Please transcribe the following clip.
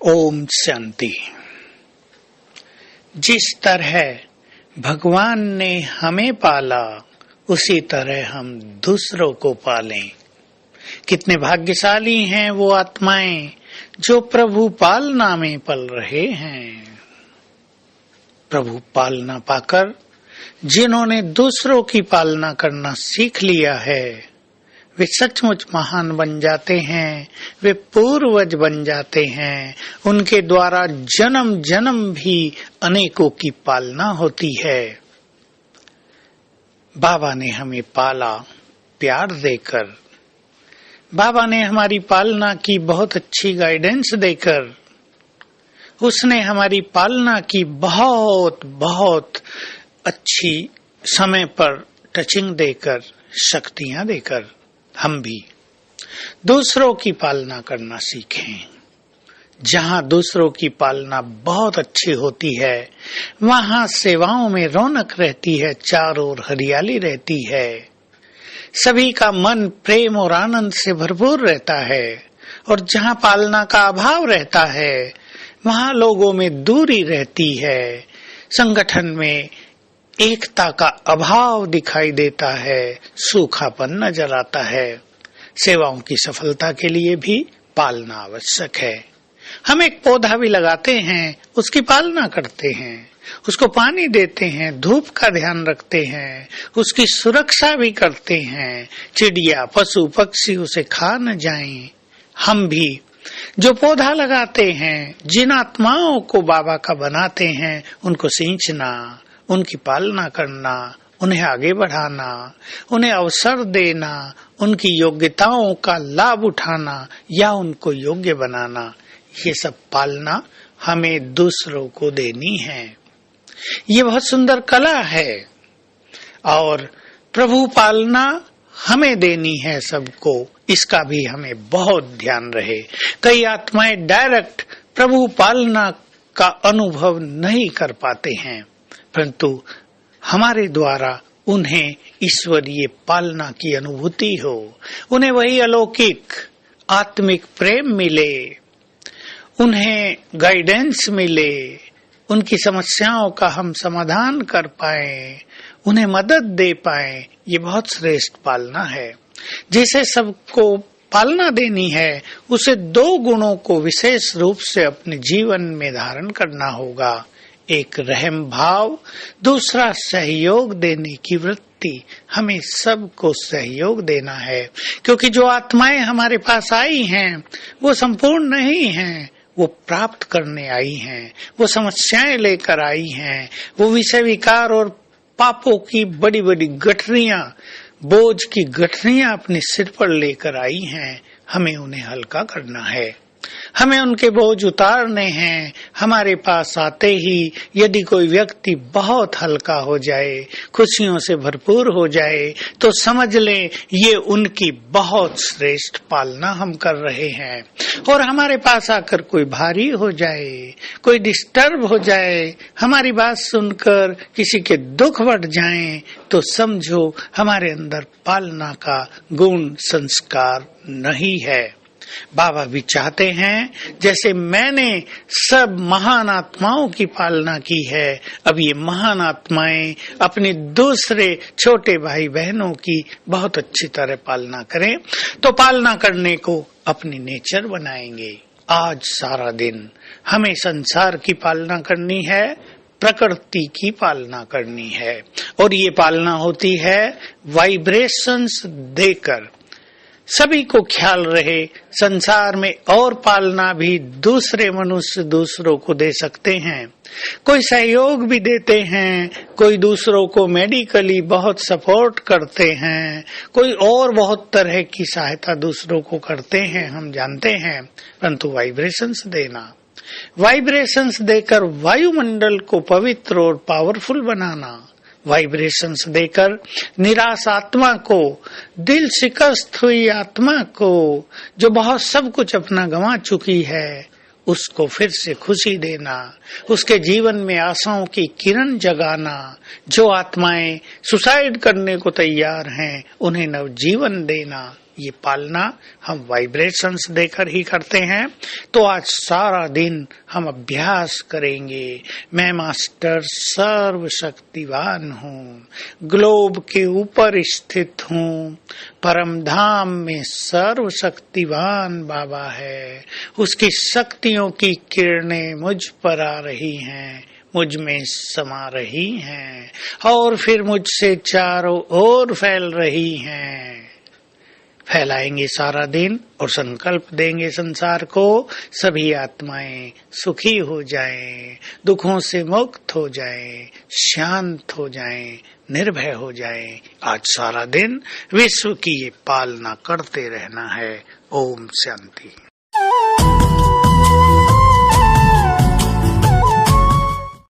ओम शांति। जिस तरह भगवान ने हमें पाला उसी तरह हम दूसरों को पालें। कितने भाग्यशाली हैं वो आत्माएं जो प्रभु पालना में पल रहे हैं। प्रभु पालना पाकर जिन्होंने दूसरों की पालना करना सीख लिया है वे सचमुच महान बन जाते हैं, वे पूर्वज बन जाते हैं। उनके द्वारा जन्म जन्म भी अनेकों की पालना होती है। बाबा ने हमें पाला प्यार देकर, बाबा ने हमारी पालना की बहुत अच्छी गाइडेंस देकर, उसने हमारी पालना की बहुत बहुत अच्छी समय पर टचिंग देकर, शक्तियां देकर हम भी दूसरों की पालना करना सीखें। जहां दूसरों की पालना बहुत अच्छी होती है वहां सेवाओं में रौनक रहती है, चारों ओर हरियाली रहती है, सभी का मन प्रेम और आनंद से भरपूर रहता है। और जहां पालना का अभाव रहता है वहां लोगों में दूरी रहती है, संगठन में एकता का अभाव दिखाई देता है, सूखापन नजर आता है। सेवाओं की सफलता के लिए भी पालना आवश्यक है। हम एक पौधा भी लगाते हैं, उसकी पालना करते हैं, उसको पानी देते हैं, धूप का ध्यान रखते हैं, उसकी सुरक्षा भी करते हैं, चिड़िया पशु पक्षी उसे खा न जाएं। हम भी जो पौधा लगाते हैं, जिन आत्माओं को बाबा का बनाते हैं, उनको सींचना, उनकी पालना करना, उन्हें आगे बढ़ाना, उन्हें अवसर देना, उनकी योग्यताओं का लाभ उठाना या उनको योग्य बनाना, ये सब पालना हमें दूसरों को देनी है। ये बहुत सुंदर कला है और प्रभु पालना हमें देनी है सबको, इसका भी हमें बहुत ध्यान रहे। कई आत्माएं डायरेक्ट प्रभु पालना का अनुभव नहीं कर पाते हैं, परंतु हमारे द्वारा उन्हें ईश्वरीय पालना की अनुभूति हो, उन्हें वही अलौकिक आत्मिक प्रेम मिले, उन्हें गाइडेंस मिले, उनकी समस्याओं का हम समाधान कर पाए, उन्हें मदद दे पाए। ये बहुत श्रेष्ठ पालना है। जिसे सबको पालना देनी है उसे दो गुणों को विशेष रूप से अपने जीवन में धारण करना होगा। एक रहम भाव, दूसरा सहयोग देने की वृत्ति। हमें सबको सहयोग देना है, क्योंकि जो आत्माएं हमारे पास आई हैं वो संपूर्ण नहीं हैं, वो प्राप्त करने आई हैं, वो समस्याएं लेकर आई हैं, वो विषय विकार और पापों की बड़ी बड़ी गठरियां, बोझ की गठरियां अपने सिर पर लेकर आई हैं। हमें उन्हें हल्का करना है, हमें उनके बोझ उतारने हैं। हमारे पास आते ही यदि कोई व्यक्ति बहुत हल्का हो जाए, खुशियों से भरपूर हो जाए, तो समझ लें ये उनकी बहुत श्रेष्ठ पालना हम कर रहे हैं। और हमारे पास आकर कोई भारी हो जाए, कोई डिस्टर्ब हो जाए, हमारी बात सुनकर किसी के दुख बढ़ जाएं, तो समझो हमारे अंदर पालना का गुण संस्कार नहीं है। बाबा भी चाहते हैं जैसे मैंने सब महान आत्माओं की पालना की है, अब ये महान आत्माएं अपने दूसरे छोटे भाई बहनों की बहुत अच्छी तरह पालना करें। तो पालना करने को अपनी नेचर बनाएंगे। आज सारा दिन हमें संसार की पालना करनी है, प्रकृति की पालना करनी है, और ये पालना होती है वाइब्रेशंस देकर। सभी को ख्याल रहे संसार में और पालना भी दूसरे मनुष्य दूसरों को दे सकते हैं, कोई सहयोग भी देते हैं, कोई दूसरों को मेडिकली बहुत सपोर्ट करते हैं, कोई और बहुत तरह की सहायता दूसरों को करते हैं, हम जानते हैं। परंतु वाइब्रेशंस देना, वाइब्रेशंस देकर वायुमंडल को पवित्र और पावरफुल बनाना, वाइब्रेशंस देकर निराश आत्मा को, दिल शिकस्त हुई आत्मा को, जो बहुत सब कुछ अपना गंवा चुकी है, उसको फिर से खुशी देना, उसके जीवन में आशाओं की किरण जगाना। जो आत्माएं सुसाइड करने को तैयार हैं उन्हें नवजीवन देना, ये पालना हम वाइब्रेशंस देकर ही करते हैं। तो आज सारा दिन हम अभ्यास करेंगे। मैं मास्टर सर्वशक्तिवान हूँ, ग्लोब के ऊपर स्थित हूँ, परम धाम में सर्वशक्तिवान बाबा है, उसकी शक्तियों की किरणें मुझ पर आ रही हैं, मुझ में समा रही हैं और फिर मुझसे चारों ओर फैल रही हैं। फैलाएंगे सारा दिन और संकल्प देंगे संसार को, सभी आत्माएं सुखी हो जाएं, दुखों से मुक्त हो जाएं, शांत हो जाएं, निर्भय हो जाएं। आज सारा दिन विश्व की ये पालना करते रहना है। ओम शांति।